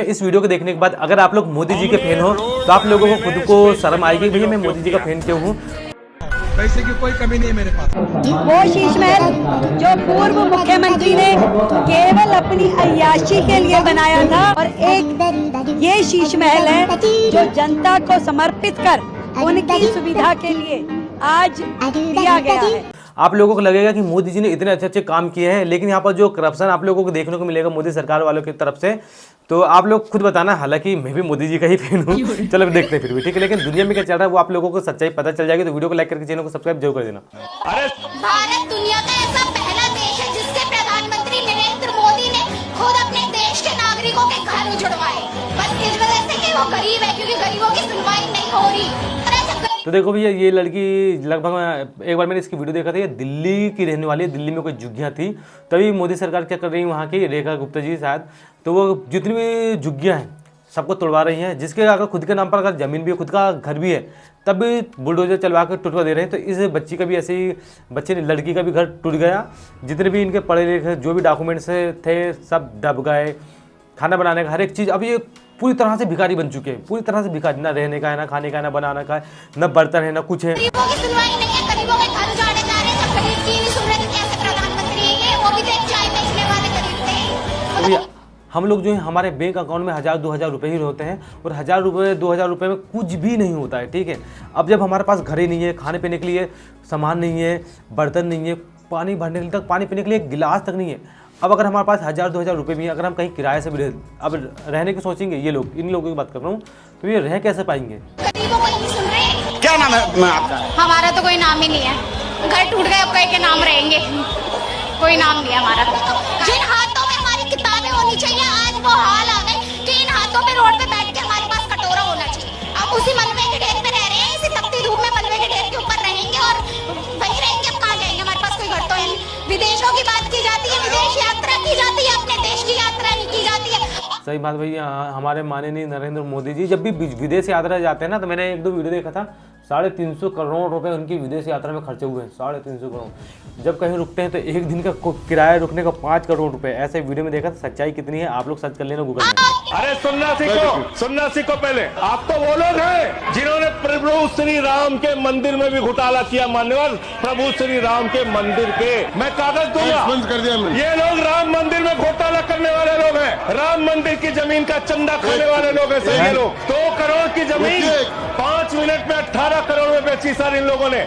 इस वीडियो को देखने के बाद अगर आप लोग मोदी जी के फैन हो तो आप लोगों को खुद को शर्म आएगी भैया मैं मोदी जी का फैन क्यों हूँ। पैसे की कोई कमी नहीं है मेरे पास। वो शीश महल जो पूर्व मुख्यमंत्री ने केवल अपनी अय्याशी के लिए बनाया था और एक ये शीश महल है जो जनता को समर्पित कर उनकी सुविधा के लिए आज दिया गया है। आप लोगों को लगेगा कि मोदी जी ने इतने अच्छे अच्छे काम किए हैं, लेकिन यहाँ पर जो करप्शन आप लोगों को देखने को मिलेगा मोदी सरकार वालों की तरफ से, तो आप लोग खुद बताना। हालांकि मैं भी मोदी जी का ही फैन हूँ, चलो देखते हैं फिर भी, ठीक है। लेकिन दुनिया में क्या चल रहा है वो आप लोगों को सच्चाई पता चल जाएगी, तो वीडियो को लाइक करके चैनल को सब्सक्राइब जरूर कर देना। भारत दुनिया का ऐसा पहला देश है जिसके प्रधानमंत्री नरेंद्र मोदी ने खुद अपने देश के नागरिकों के घर उजड़वाए, बस इस वजह से कि वो गरीब है, क्योंकि गरीबों की सुनवाई नहीं हो रही। तो देखो भैया, ये लड़की लगभग एक बार मैंने इसकी वीडियो देखा था, ये दिल्ली की रहने वाली है, दिल्ली में कोई झुग्गियाँ थी। तभी मोदी सरकार क्या कर रही है वहाँ की, रेखा गुप्ता जी शायद, तो वो जितनी भी झुग्गियाँ हैं सबको तोड़वा रही हैं, जिसके अगर खुद के नाम पर अगर ज़मीन भी है, खुद का घर भी है, तब भी बुलडोजर चलवा कर टुटवा दे रहे हैं। तो इस बच्ची का भी ऐसे ही, बच्चे ने लड़की का भी घर टूट गया, जितने भी इनके पढ़े लिखे जो भी डॉक्यूमेंट्स थे सब दब गए, खाना बनाने का हर एक चीज़। अब ये पूरी तरह से भिखारी बन चुके हैं, पूरी तरह से भिखारी, ना रहने का है, ना खाने का है, ना बनाने का है, ना बर्तन है, ना कुछ है। गरीबों की सुनवाई नहीं है, गरीबों के घर उजाड़े जा रहे हैं। जब गरीब की नहीं सुन रहे तो कैसे प्रधानमंत्री है ये? वो भी तो एक चाय बेचने वाले गरीब थे। अभी हम लोग जो है हमारे बैंक अकाउंट में 1000-2000 रुपये ही होते हैं, और 1000 रुपये 2000 रुपये में कुछ भी नहीं होता है, ठीक है। अब जब हमारे पास घर ही नहीं है, खाने पीने के लिए सामान नहीं है, बर्तन नहीं है, पानी भरने के लिए तक, पानी पीने के लिए एक गिलास तक नहीं है। अब अगर हमारे पास 1000-2000 रुपये भी है, अगर हम कहीं किराए से भी अब रहने की सोचेंगे, ये लोग, इन लोगों की बात कर रहा हूँ, तो ये रह कैसे पाएंगे? गरीबों को नहीं सुन रहे। क्या नाम है आपका? हमारा तो कोई नाम ही नहीं है, घर टूट गए, अब कहीं के नाम रहेंगे, कोई नाम नहीं है हमारा। जिन हाथों में हमारी किताबें होनी चाहिए, आज वो हाल आ गए कि इन हाथों पे रोड पे बैठ के हमारे पास कटोरा होना चाहिए। हम उसी मलबे के ढेर पे रह रहे हैं, इसी तपती धूप में मलबे के ढेर के ऊपर रहेंगे और वहीं रहेंगे। अब कहाँ जाएंगे? हमारे पास कोई घर तो है नहीं। विदेशों की बात की जाती है, विदेश यात्रा की जाती है, अपने देश की यात्रा नहीं की जाती है। सही बात भैया, हमारे माननीय नरेंद्र मोदी जी जब भी विदेश यात्रा जाते हैं ना, तो मैंने 1-2 वीडियो देखा था, 350 करोड़ रुपए उनकी विदेश यात्रा में खर्चे हुए हैं। 350 करोड़। जब कहीं रुकते हैं तो एक दिन का किराया रुकने का 5 करोड़ रुपए, ऐसे वीडियो में देखा। सच्चाई कितनी है आप लोग सर्च कर लेना गूगल में। अरे सुनना सीखो पहले। आप तो वो लोग हैं जिन्होंने प्रभु श्री राम के मंदिर में भी घोटाला किया। मान्यवर, प्रभु श्री राम के मंदिर के मैं कागज दूंगा, बंद कर दिया हमने। ये लोग राम मंदिर में घोटाला करने वाले लोग हैं, राम मंदिर की जमीन का चंदा खाने वाले लोग हैं। सर, ये लोग 2 करोड़ की जमीन 5 मिनट में 18 करोड़ में बेची सर इन लोगों ने।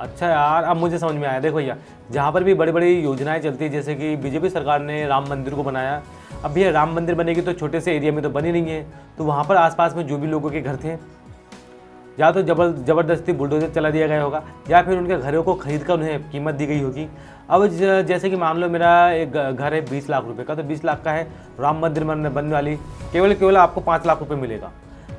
अच्छा यार, अब मुझे समझ में आया। देखो भैया, जहाँ पर भी बड़ी बड़ी योजनाएं चलती है, जैसे कि बीजेपी सरकार ने राम मंदिर को बनाया, अब भैया राम मंदिर बनेगी तो छोटे से एरिया में तो बनी नहीं है, तो वहाँ पर आसपास में जो भी लोगों के घर थे, या तो ज़बरदस्ती बुलडोजर चला दिया गया होगा, या फिर उनके घरों को खरीद कर उन्हें कीमत दी गई होगी। अब जैसे कि मान लो मेरा एक घर है 20 लाख रुपए का, तो 20 लाख का है, राम मंदिर बनने वाली केवल आपको 5 लाख रुपए मिलेगा।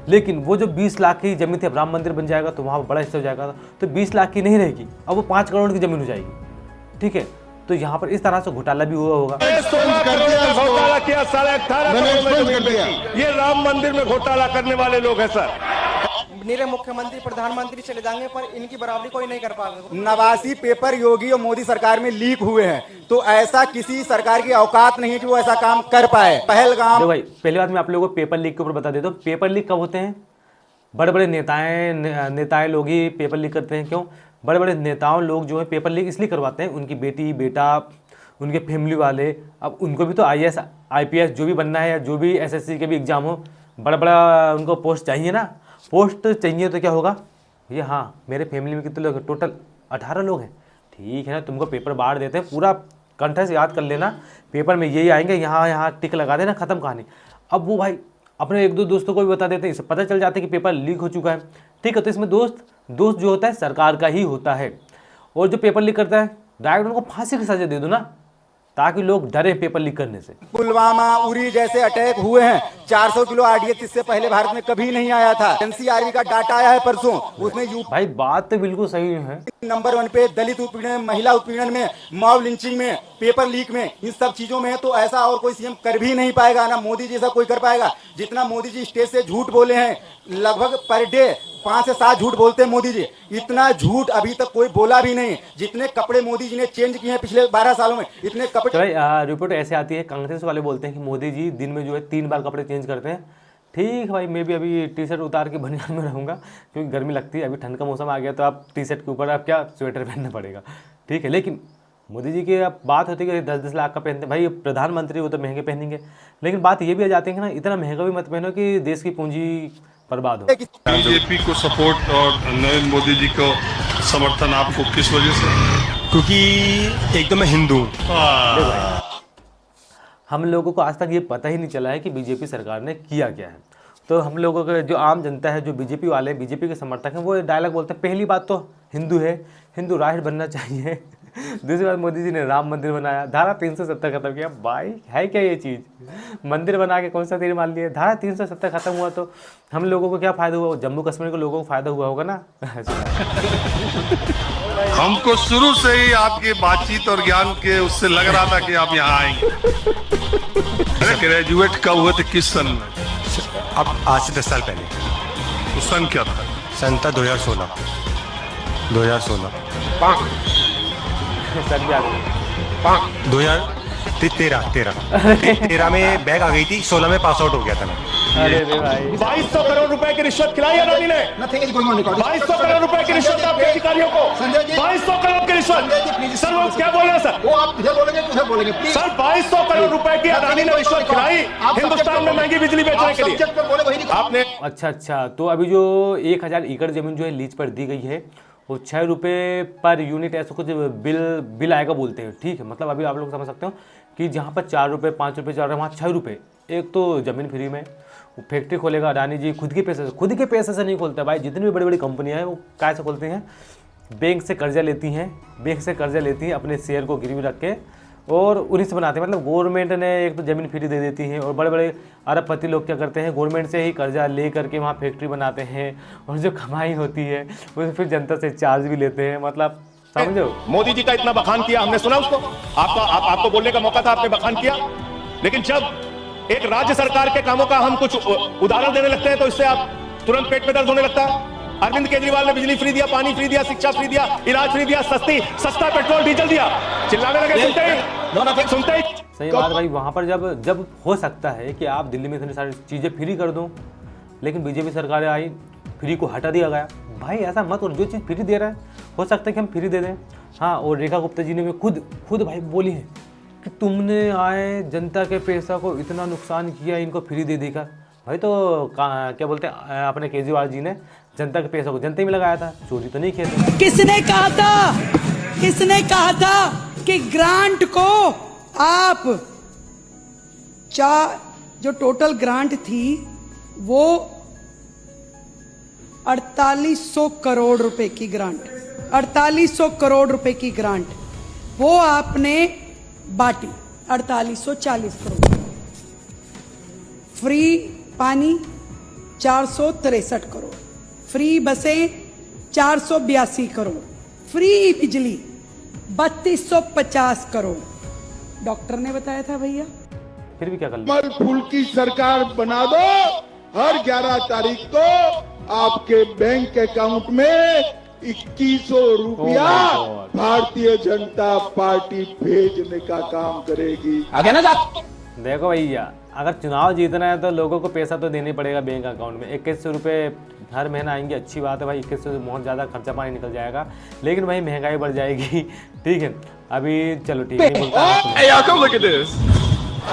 लेकिन वो जो 20 लाख की जमीन थी, अब राम मंदिर बन जाएगा तो वहाँ बड़ा हिस्सा हो जाएगा, तो 20 लाख की नहीं रहेगी, अब वो 5 करोड़ की जमीन हो जाएगी, ठीक है। तो यहाँ पर इस तरह से घोटाला भी हुआ होगा। 16 करोड़ का घोटाला किया, 18.5 करोड़ में जमीन बेची। ये राम मंदिर में घोटाला करने वाले लोग हैं सर। मेरे मुख्यमंत्री प्रधानमंत्री चले जाएंगे पर इनकी बराबरी कोई नहीं कर पाएगा। 89 पेपर योगी और मोदी सरकार में लीक हुए हैं, तो ऐसा किसी सरकार की औकात नहीं है कि वो ऐसा काम कर पाए। पहलगाम। भाई पहली बात मैं आप लोगों को पेपर लीक के ऊपर बता देता हूँ। पेपर लीक कब होते हैं? बड़े बड़े नेताएं लोग ही पेपर लीक करते हैं। क्यों? बड़े बड़े नेताओं लोग जो है पेपर लीक इसलिए करवाते हैं, उनकी बेटी बेटा, उनके फैमिली वाले, अब उनको भी तो IAS IPS जो भी बनना है, या जो भी SSC के भी एग्जाम हो, बड़ा बड़ा उनको पोस्ट चाहिए ना। पोस्ट चाहिए तो क्या होगा? ये हाँ, मेरे फैमिली में कितने लोग हैं? टोटल 18 लोग हैं। ठीक है ना, तुमको पेपर बांट देते हैं, पूरा कंठस्थ याद कर लेना, पेपर में यही आएंगे, यहाँ टिक लगा देना, खत्म कहानी। अब वो भाई अपने 1-2 दोस्तों को भी बता देते हैं, इससे पता चल जाता है कि पेपर लीक हो चुका है, ठीक है। तो इसमें दोस्त जो होता है सरकार का ही होता है, और जो पेपर लीक करता है डायरेक्ट उनको फांसी की सजा दे दो ना, ताकि लोग डरे पेपर लीक करने से। पुलवामा, उरी जैसे अटैक हुए हैं, 400 किलो RDX इससे पहले भारत में कभी नहीं आया था। NCRB का डाटा आया है परसों, उसमें भाई बात तो बिल्कुल सही है। नंबर 1 पे दलित उत्पीड़न, महिला उत्पीड़न में, मॉब लिंचिंग में, पेपर लीक में, इन सब चीजों में तो ऐसा और कोई सीएम कर भी नहीं पाएगा, ना मोदी जी ऐसा कोई कर पाएगा। जितना मोदी जी स्टेज से झूठ बोले हैं, लगभग पर डे 5 से 7 झूठ बोलते हैं मोदी जी, इतना झूठ अभी तक कोई बोला भी नहीं। जितने कपड़े मोदी जी ने चेंज किए हैं पिछले 12 सालों में, इतने कपड़े। तो भाई रिपोर्ट ऐसे आती है, कांग्रेस वाले बोलते हैं कि मोदी जी दिन में जो है 3 बार कपड़े चेंज करते हैं। ठीक है भाई, मैं भी अभी टी शर्ट उतार के बनियान में रहूँगा क्योंकि गर्मी लगती है। अभी ठंड का मौसम आ गया तो आप टी शर्ट के ऊपर आप क्या स्वेटर पहनना पड़ेगा, ठीक है। लेकिन मोदी जी की अब बात होती है कि 10-10 लाख का पहनते हैं भाई, प्रधानमंत्री वो तो महंगे पहनेंगे। लेकिन बात ये भी आ जाती है कि ना, इतना महंगा भी मत पहनो कि देश की पूंजी बर्बाद हो। बीजेपी को सपोर्ट और नरेंद्र मोदी जी को समर्थन आपको किस वजह से? क्योंकि एक तो मैं हिंदू हूँ। हम लोगों को आज तक ये पता ही नहीं चला है कि बीजेपी सरकार ने किया क्या है। तो हम लोगों का जो आम जनता है, जो बीजेपी वाले, बीजेपी के समर्थक हैं, वो डायलॉग बोलते हैं। पहली बात तो हिंदू है, हिंदू राष्ट्र बनना चाहिए। दूसरी बात, मोदी जी ने राम मंदिर बनाया, धारा 370 खत्म किया। भाई है क्या ये चीज़? मंदिर बना के कौन सा तीर मार लिया? धारा 370 खत्म हुआ तो हम लोगों को क्या फ़ायदा हुआ? जम्मू कश्मीर के लोगों को फ़ायदा हुआ होगा ना। हमको शुरू से ही आपकी बातचीत और ज्ञान के उससे लग रहा था कि आप यहाँ आएंगे। ग्रेजुएट कब हुए थे, किस सन में? अब आज से 10 साल पहले। उस सन क्या था? सन था 2016। सर भी आ गए। 2013 में बैग आ गई थी, 16 में पास आउट हो गया था मैं। अरे भाई 2200 करोड़ रुपए की रिश्वत खिलाई अडानी ने। 2200 करोड़ रुपए की रिश्वत आपके अधिकारियों को। 2200 करोड़ की रिश्वत। सर वो क्या बोल रहे हैं सर? वो आप इधर बोलेंगे उधर बोलेंगे सर 2200 करोड़ रुपए की अडानी ने रिश्वत खिलाई हिंदुस्तान में महंगी बिजली बेचने के लिए। आपने अच्छा, तो अभी जो 1000 एकड़ जमीन जो है लीज पर दी गई है, वो 6 रुपये पर यूनिट ऐसा कुछ बिल आएगा बोलते हैं, ठीक है। मतलब अभी आप लोग समझ सकते हो कि जहाँ पर 4 रुपये 5 रुपये चल रहा है, वहाँ 6 रुपये। एक तो ज़मीन फ्री में, वो फैक्ट्री खोलेगा अडानी जी खुद के पैसे से नहीं खोलता भाई। जितनी भी बड़ी बड़ी कंपनियाँ हैं वो कैसे खोलती हैं? बैंक से कर्जा लेती हैं, अपने शेयर को गिरवी रख के और उन्हीं से बनाते हैं। मतलब गवर्नमेंट ने एक तो ज़मीन फ्री दे देती है और बड़े बड़े अरबपति लोग क्या करते हैं, गवर्नमेंट से ही कर्जा ले करके वहाँ फैक्ट्री बनाते हैं और जो कमाई होती है वो फिर जनता से चार्ज भी लेते हैं। मतलब समझो, मोदी जी का इतना बखान किया, हमने सुना उसको। आपको बोलने का मौका था, आपने बखान किया। लेकिन जब एक राज्य सरकार के कामों का हम कुछ उदाहरण देने लगते हैं तो इससे आप तुरंत पेट में दर्द होने लगता है। अरविंद केजरीवाल ने बिजली फ्री दिया, पानी फ्री दिया, शिक्षा फ्री दिया, इलाज फ्री दिया, सस्ता पेट्रोल डीजल दिया। चिल्लाने लगे सुनते ही। सही बात भाई। वहाँ पर जब हो सकता है कि आप दिल्ली में इतनी सारी चीज़ें फ्री कर दो, लेकिन बीजेपी सरकार आई, फ्री को हटा दिया गया। भाई ऐसा मत, और जो चीज़ फ्री दे रहा है हो सकता है कि हम फ्री दे दें। हाँ, और रेखा गुप्ता जी ने भी खुद भाई बोली है कि तुमने आए जनता के पैसा को इतना नुकसान किया, इनको फ्री दे देकर। भाई तो क्या बोलते हैं, अपने केजरीवाल जी ने जनता के पैसा को जनता में लगाया था, चोरी तो नहीं किया था। किसने कहा था कि ग्रांट को आप जो टोटल ग्रांट थी वो 4800 करोड़ रुपए की ग्रांट, 4800 करोड़ रुपए की ग्रांट वो आपने बांटी। 4840 करोड़। फ्री पानी 463 करोड़, फ्री बसें 482 करोड़, फ्री बिजली 3250 करोड़। डॉक्टर ने बताया था भैया। फिर भी क्या कर कमल फूल की सरकार बना दो, हर 11 तारीख को आपके बैंक अकाउंट में 2100 रुपया भारतीय जनता पार्टी भेजने का काम करेगी। आगे ना जा। देखो भैया, अगर चुनाव जीतना है तो लोगों को पैसा तो देना ही पड़ेगा बैंक अकाउंट में। 2100 रुपये हर महीना आएंगे, अच्छी बात है भाई। 2100 से बहुत ज़्यादा खर्चा पानी निकल जाएगा, लेकिन भाई महंगाई बढ़ जाएगी, ठीक है। अभी चलो ठीक है,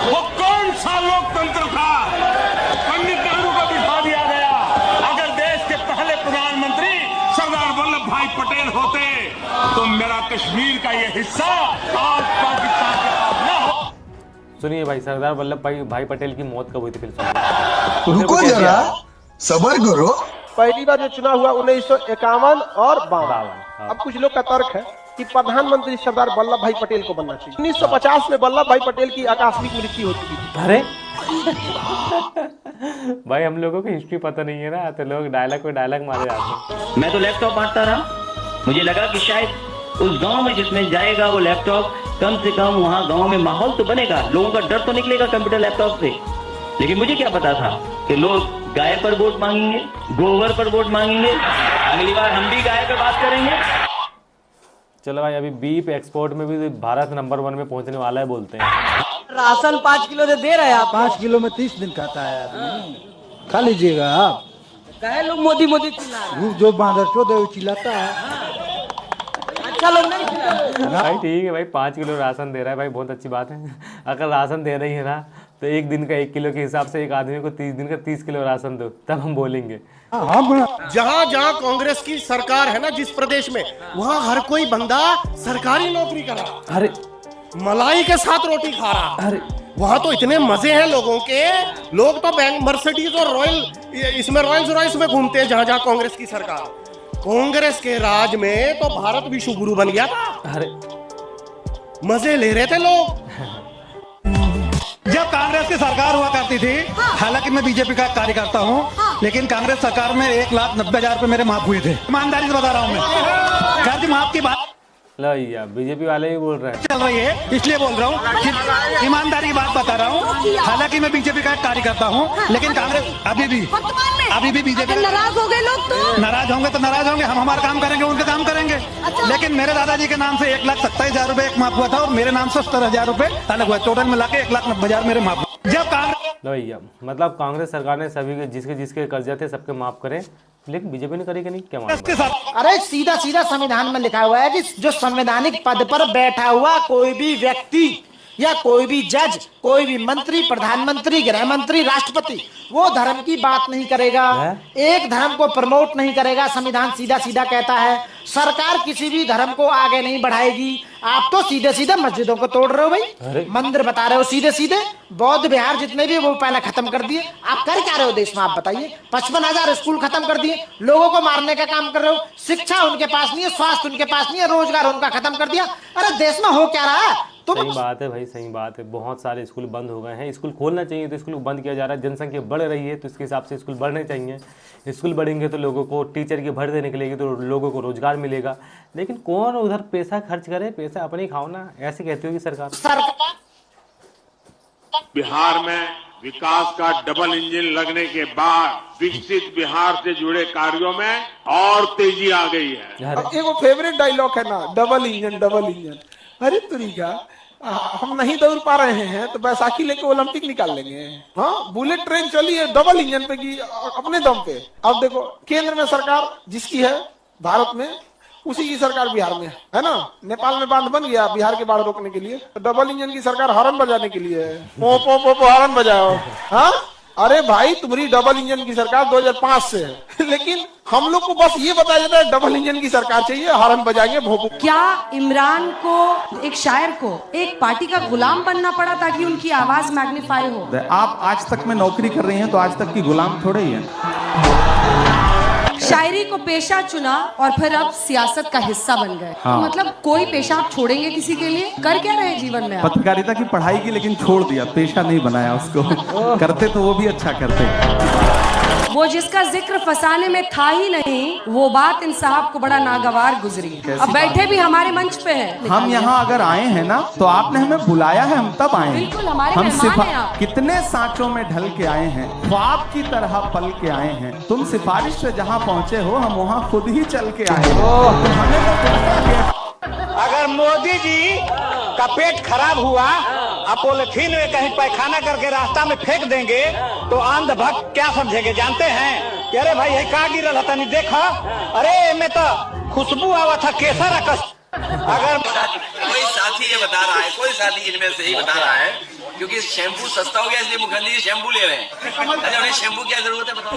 वो कौन सा लोकतंत्र था? पंडित नेहरू को बिठा दिया गया। अगर देश के पहले प्रधानमंत्री सरदार वल्लभ भाई पटेल होते तो मेरा कश्मीर का ये हिस्सा आज पाकिस्तान के पास न हो। सुनिए भाई, सरदार वल्लभ भाई पटेल की मौत कब हुई थी? फिर रुको जरा, सबर करो। पहली बार जो चुनाव हुआ 1951 और 52। अब कुछ लोग का तर्क है कि प्रधानमंत्री सरदार वल्लभ भाई पटेल को बनना चाहिए। 1950 में वल्लभ भाई पटेल की आकस्मिक मृत्यु हो चुकी थी। अरे भाई हम लोगों को हिस्ट्री पता नहीं है ना, तो लोग डायलॉग पे डायलॉग मारे जाते हैं। मैं तो लैपटॉप बांटता रहा, मुझे लगा कि शायद उस गांव में जिसमें जाएगा वो लैपटॉप, कम से कम वहाँ गांव में माहौल तो बनेगा, लोगों का डर तो निकलेगा कंप्यूटर लैपटॉप से। लेकिन मुझे क्या पता था कि लोग गाय पर वोट मांगेंगे, गोबर पर वोट मांगेंगे। अगली बार हम भी गाय पे बात करेंगे। चलो भाई, अभी बीफ एक्सपोर्ट में भी भारत नंबर 1 में पहुंचने वाला है बोलते हैं। राशन 5 किलो दे रहे हैं आप। 5 किलो में 30 दिन खाता है आदमी, खा लीजिएगा आप। कहे लोग मोदी मोदी चिल्ला रहे हैं। जो बांदर चो दे चिल्लाता है। अच्छा लोग नहीं चिल्ला रहे। भाई ठीक है भाई, 5 किलो राशन दे रहा है भाई, बहुत अच्छी बात है। अगर राशन दे रही है ना, तो एक दिन का 1 किलो के हिसाब से एक आदमी को 30 दिन का 30 किलो राशन दो, तब हम बोलेंगे। जहाँ जहाँ कांग्रेस की सरकार है ना, जिस प्रदेश में, वहाँ हर कोई बंदा सरकारी नौकरी कर रहा, अरे मलाई के साथ रोटी खा रहा। अरे वहाँ तो इतने मजे हैं लोगों के, लोग तो बैंक मर्सिडीज और रॉयल्स रॉयल्स में घूमते हैं जहाँ जहाँ कांग्रेस की सरकार। कांग्रेस के राज में तो भारत विश्व गुरु बन गया था। अरे मजे ले रहे थे लोग। जब कांग्रेस की सरकार हुआ करती थी, हालांकि मैं बीजेपी का कार्यकर्ता हूँ, लेकिन कांग्रेस सरकार में 1,90,000 रुपए मेरे माफ हुए थे। ईमानदारी से बता रहा हूँ मैं, कर्ज माफ की बात लो भैया, बीजेपी वाले ही बोल रहे हैं। चल रही है, इसलिए बोल रहा हूँ, ईमानदारी की बात बता रहा हूँ। हालांकि मैं बीजेपी का कार्यकर्ता हूँ, लेकिन कांग्रेस अभी भी बीजेपी। नाराज हो गए लोग तो नाराज होंगे तो नाराज होंगे, हम हमारा काम करेंगे, उनके काम करेंगे। लेकिन मेरे दादाजी के नाम से 1,27,000 रुपए एक माफ हुआ था, और मेरे नाम से 70,000 रुपए अलग हुआ। टोटल मिला के 1,90,000 मेरे माफ हुए। जब कांग्रेस लो भैया, मतलब कांग्रेस सरकार ने सभी के जिसके कर्जा थे सबके माफ करें, लेकिन बीजेपी ने करेगी नहीं, क्या के मालूम? साथ अरे सीधा सीधा संविधान में लिखा हुआ है कि जो संवैधानिक पद पर बैठा हुआ कोई भी व्यक्ति या कोई भी जज, कोई भी मंत्री, प्रधानमंत्री, गृह मंत्री, राष्ट्रपति, वो धर्म की बात नहीं करेगा, एक धर्म को प्रमोट नहीं करेगा। संविधान सीधा सीधा कहता है सरकार किसी भी धर्म को आगे नहीं बढ़ाएगी। आप तो सीधे सीधे मस्जिदों को तोड़ रहे हो भाई, मंदिर बता रहे हो सीधे सीधे, बौद्ध विहार जितने भी वो पहले खत्म कर दिए। आप कर क्या रहे हो देश में, आप बताइए। 55,000 स्कूल खत्म कर दिए, लोगों को मारने का काम कर रहे हो। शिक्षा उनके पास नहीं है, स्वास्थ्य उनके पास नहीं है, रोजगार उनका खत्म कर दिया। अरे देश में हो क्या रहा है? तो सही बात है भाई, सही बात है। बहुत सारे स्कूल बंद हो गए हैं, स्कूल खोलना चाहिए तो स्कूल बंद किया जा रहा है। जनसंख्या बढ़ रही है तो इसके हिसाब से स्कूल बढ़ने चाहिए। स्कूल बढ़ेंगे तो लोगों को टीचर की भर्ती निकलेगी तो लोगों को रोजगार मिलेगा। लेकिन कौन उधर पैसा खर्च करे, पैसा अपने ही खाओ ना, ऐसे कहती होगी सरकार। बिहार में विकास का डबल इंजन लगने के बाद विकसित बिहार से जुड़े कार्यों में और तेजी आ गई है। एक फेवरेट डायलॉग है ना, डबल इंजन डबल इंजन। अरे तरीका हम नहीं दौड़ पा रहे हैं तो बैसाखी लेके ओलंपिक निकाल लेंगे। हाँ, बुलेट ट्रेन चली है डबल इंजन पे की अपने दम पे। अब देखो केंद्र में सरकार जिसकी है भारत में, उसी की सरकार बिहार में है ना। नेपाल में बांध बन गया बिहार के बाढ़ रोकने के लिए, तो डबल इंजन की सरकार हॉर्न बजाने के लिए है। पो पो पो पो हॉर्न बजाओ। हाँ, अरे भाई तुम्हारी डबल इंजन की सरकार 2005 से है, लेकिन हम लोग को बस ये बताया जाता है डबल इंजन की सरकार चाहिए, हॉर्न बजाएंगे भोंपू। क्या इमरान को, एक शायर को, एक पार्टी का गुलाम बनना पड़ा ताकि उनकी आवाज मैग्नीफाई हो? आप आज तक में नौकरी कर रही हैं तो आज तक की गुलाम थोड़े ही है। शायरी को पेशा चुना और फिर अब सियासत का हिस्सा बन गए। हाँ। तो मतलब कोई पेशा आप छोड़ेंगे किसी के लिए? कर क्या रहे जीवन में आप? पत्रकारिता की पढ़ाई की, लेकिन छोड़ दिया, पेशा नहीं बनाया उसको। करते तो वो भी अच्छा करते। वो जिसका जिक्र फसाने में था ही नहीं, वो बात इन साहब को बड़ा नागवार गुजरी। अब बैठे भी हमारे मंच पे हैं। हम यहाँ अगर आए हैं ना तो आपने हमें बुलाया है, हम तब आए हैं। बिल्कुल हमारे हम मेहमान हैं आप। कितने सांचों में ढल के आए हैं, ख्वाब की तरह पल के आए हैं। तुम सिफारिश से जहाँ पहुँचे हो, हम वहाँ खुद ही चल के आए हैं। अगर मोदी जी का पेट खराब हुआ, पॉलिथीन में कहीं पैखाना करके रास्ता में फेंक देंगे तो अंधभक्त क्या समझेंगे जानते हैं कि अरे भाई ये कहाँ गिरल था, नहीं देखा? अरे मैं तो खुशबू आवा था केसर कस। अगर कोई साथी ये बता रहा है, कोई साथी इनमें से ही बता रहा है, क्योंकि शैम्पू सस्ता हो गया इसलिए मुखर्जी जी शैम्पू ले रहे हैं। अच्छा उन्हें शैम्पू क्या जरूरत है बताओ?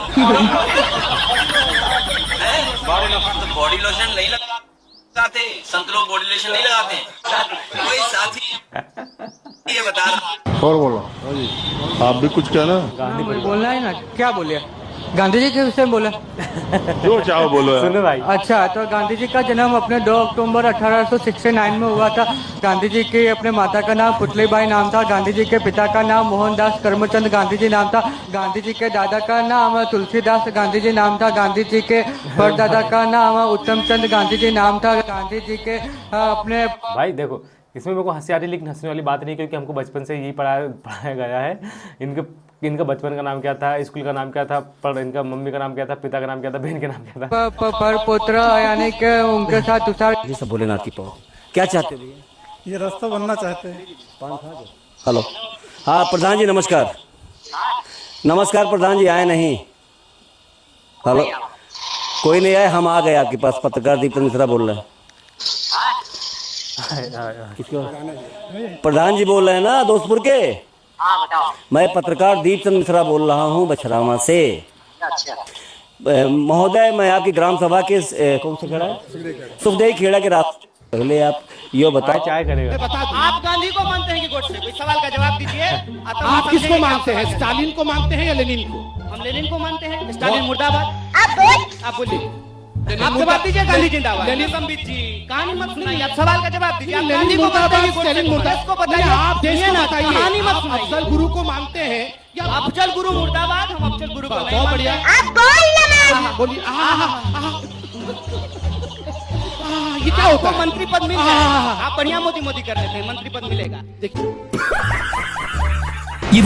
तो बॉडी लोशन नहीं लगाते, संत लोग बॉडी लोशन नहीं लगाते। कोई साथी ये बता रहा है। और बोलो आप भी कुछ कहना। गांधी बोलना है ना, क्या बोले? गांधी जी के विषय में बोला। जो चाहो बोलो। सुनो भाई। अच्छा, तो गांधी जी का जन्म अपने 2 अक्टूबर 1869 में हुआ था। गांधी जी की अपने माता का नाम पुतलीबाई नाम था। गांधी जी के पिता का नाम मोहनदास करमचंद गांधी जी नाम था। गांधी जी के दादा का नाम तुलसीदास गांधी जी नाम था। गांधी जी के परदादा का नाम उत्तमचंद गांधी जी नाम था। गांधी जी के अपने भाई देखो, इसमें मेरे को हंसी आ रही, लेकिन हंसने वाली बात नहीं, क्योंकि हमको बचपन से यही पढ़ाया गया है। इनका बचपन का नाम क्या था, स्कूल का नाम क्या था, पर इनका मम्मी का नाम क्या था, पिता का नाम क्या था, बहन का नाम क्या था। पर पुत्र यानी कि उनके साथ तुषार। ये सब भोलेनाथ की पाओ क्या चाहते भैया? ये रास्ता बनना चाहते हैं। हेलो, हाँ प्रधान जी नमस्कार। नमस्कार प्रधान जी, आए नहीं? हेलो, कोई नहीं आए, हम आ गए आपके पास। पत्रकार दीपक मिश्रा बोल रहे हैं। प्रधान जी बोल रहे हैं ना दोस्तपुर के? मैं पत्रकार दीपचंद मिश्रा बोल रहा हूँ बछरावा से। महोदय, मैं आपकी ग्राम सभा के कौन सा खेड़ा है, सुखदेव खेड़ा के रास्ते पहले आप ये बताओ। चाय करेगा। आप गांधी को मानते हैं कि गोडसे? कोई सवाल का जवाब दीजिए। आप किसको मानते हैं, स्टालिन को मानते हैं या लेनिन को? हम लेनिन को मानते हैं। स्टालिन मुर्दाबाद। आप बोलिए, आप जवाब दीजिए। गांधी जिंदाबाद। लेनिन संबित जी, कहानी मत सुनाइए, आप सवाल का जवाब दीजिए। आप गांधी को मानते हैं कि लेनिन मुर्दाबाद? इसको बताइए। आप देश को बताइए, कहानी मत सुनाइए। अफजल गुरु को मानते हैं या? अफजल गुरु मुर्दाबाद। हम अफजल गुरु को नहीं बहुत बढ़िया। मानते। बोलिए। ये क्या होता है? मंत्री पद मिल जाएगा। आप बढ़िया मोदी कर लेते हैं, मंत्री पद मिलेगा। देखिए